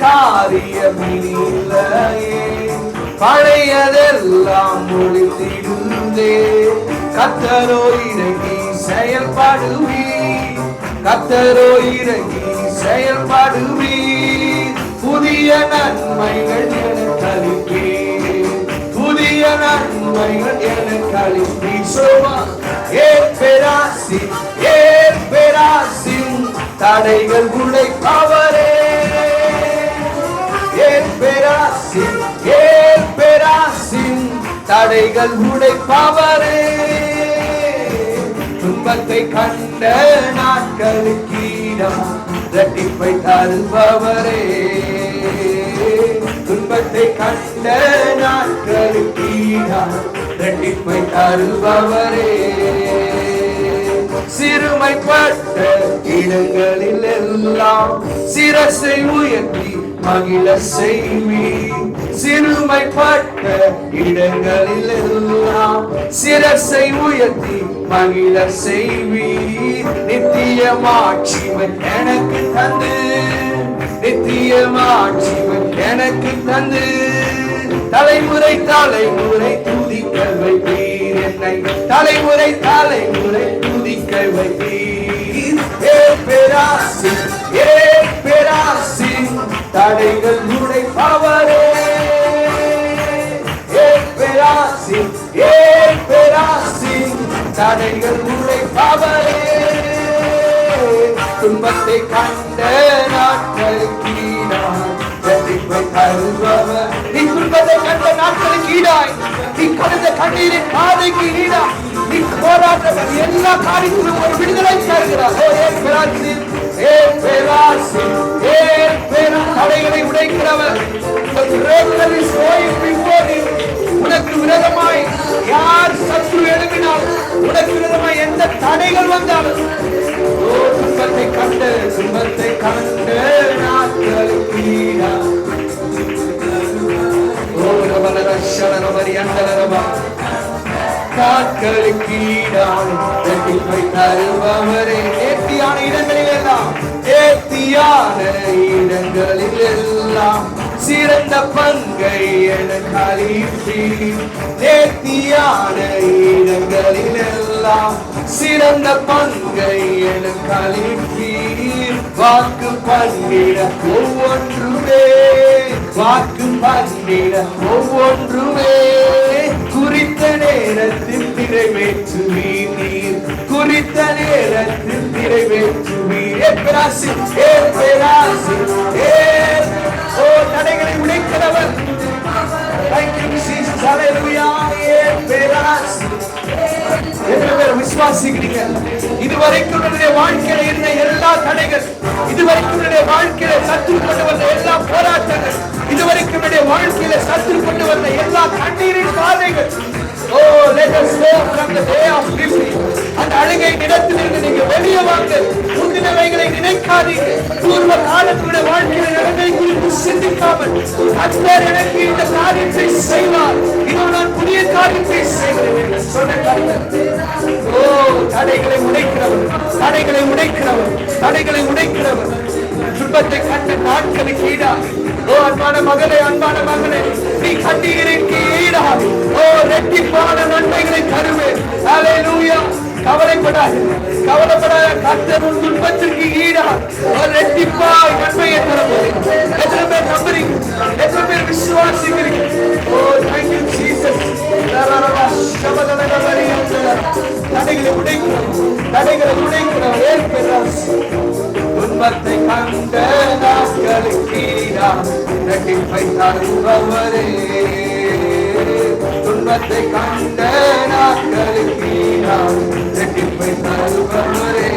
காரியமில்லையே, பழையதெல்லாம் முடித்திடுதே. கர்த்தரோ இறங்கி செயல்படுவீர், கர்த்தரோ இறங்கி செயல்படுவீர். புதிய நன்மைகள் எனக்கு அளிப்பீர், புதிய நன்மைகள் எனக்கு அளிப்பீர். சொல்வா ஏற்பெராசி ஏற்பெராசின் தடைகள் உடைப்பவரே, ஏற்பெராசின் ஏற்பெராசின் தடைகள் உடைப்பவரே. துன்பத்தை கண்ட நாட்களுக்கீடம் இரட்டிப்பை தருபவரே, துன்பத்தை கண்ட நாட்களுக்கீடம் இரட்டிப்பை தருபவரே. சிறுமைப்பட்ட இடங்களில் எல்லாம் சிரசை உயர்த்தி மகிழ செய்வீர், சிறுமைப்பட்ட இடங்களில் எல்லாம் சிரசை உயர்த்தி மகிழ செய்வீர். நித்திய மாட்சிமை எனக்கு தந்து, நித்திய மாட்சிமை எனக்கு தந்து, தலைமுறை தலைமுறை துதிக்க வைப்பீர் என்னை, தலைமுறை தலைமுறை துதிக்க வைப்பீர். ஏற்பெராசி ஏற்பெராசி தடைகள் உடைப்பவரே, ஏற்பெராசி ஏற்பெராசி தடைகள் உடைப்பவரே. துன்பத்தை கண்ட நாட்களுக்கு இரட்டிப்பை தருபவர். நீ துன்பத்தை கண்ட நாட்களுக்கு ஈடாய், நீ கொடுத்த கண்ணீரின் பாதைக்கு ஈடாய், நீ போராட்ட எல்லா காரியத்திலும் ஒரு விடுதலை தருகிறார். தடைகளை உடைக்கிறவர். உனக்கு விரோதமாய் யார் சத்ரு எழுப்பினால், உனக்கு விரோதமாய் எந்த தடைகள் வந்தாலும், துன்பத்தை கண்டு துன்பத்தை கண்டு நாட்களுக்கு நாட்களுக்கு இரட்டிப்பை தருபவரே. நேர்த்தியான இடங்களில் எல்லாம், நேர்த்தியான இடங்களில் எல்லாம் சிறந்த பங்கை எனக்கு அளிப்பீர், நேர்த்தியான இடங்களில் எல்லாம் சிறந்த பங்கை எனக்கு அளிப்பீர். வாக்கு பண்ணிட ஒவ்வொன்றுமே, வாக்கு பண்ணிட ஒவ்வொன்றுமே குறித்த நேரத்தில் நிறைவேற்றுவீர், நீர் குறித்த நேரத்தில் நிறைவேற்றுவீர். ஏற்பெராசி ஏற்பெராசி ஓ தடைகளை உடைக்கிறவர். Thank you Jesus, hallelujah. ஏற்பெராசி எத்தனை பேர் விசுவாசிக்கிறீங்க? இதுவரைக்கும் உன்னுடைய வாழ்க்கையில இருந்த எல்லா தடைகள், இதுவரைக்கும் உன்னுடைய வாழ்க்கையில சத்துரு கொண்டு வந்த எல்லா போராட்டங்கள், இதுவரைக்கும் உன்னுடைய வாழ்க்கையில சத்துரு கொண்டு வந்த எல்லா கண்ணீரின் பாதைகள், oh let us go from the day of lifting. அந்த அழுகை நிலத்திலிருந்து நீங்க வெளியே வாங்க. முந்தினவைகளை நினைக்காதீங்க. பூர்வ காலத்துடைய வாழ்க்கையில நடந்ததை குறித்து சிந்திக்காமல், கர்த்தர் எனக்கு இந்த காரியத்தை செய்வார், இதோ நான் புதிய காரியத்தை செய்கிறேன் சொன்ன கர்த்தர். ஓ தடைகளை உடைக்கிறவர், தடைகளை உடைக்கிறவர், தடைகளை உடைக்கிறவர். துன்பத்தை கண்ட நாட்களுக்கு ஈடாக, ஓ அன்பான மகளே, அன்பான மகளே, நீ கண்ணீருக்கு ஈடாக ஓ இரட்டிப்பான நன்மைகளை தருவேன். ஹல்லேலூயா. கவலைப்படாது, கவலைப்படாத. கர்த்தர் உன் துன்பத்திற்கு ஈடாக ஒரு இரட்டிப்பாய் நன்மையை தருவேன். எத்தனை பேர் நம்புறீங்க? எத்தனை பேர் விசுவாசிக்கிறீங்க? ஓ thank you Jesus. தடைகளை உடைக்கிறோம், தடைகளை உடைக்கிறோம். ஏற்பெராசி துன்பத்தை கண்ட நாட்களுக்கு இரட்டிப்பை தருபவரே, துன்பத்தை கண்ட நாட்களுக்கு இரட்டிப்பை தருபவரே.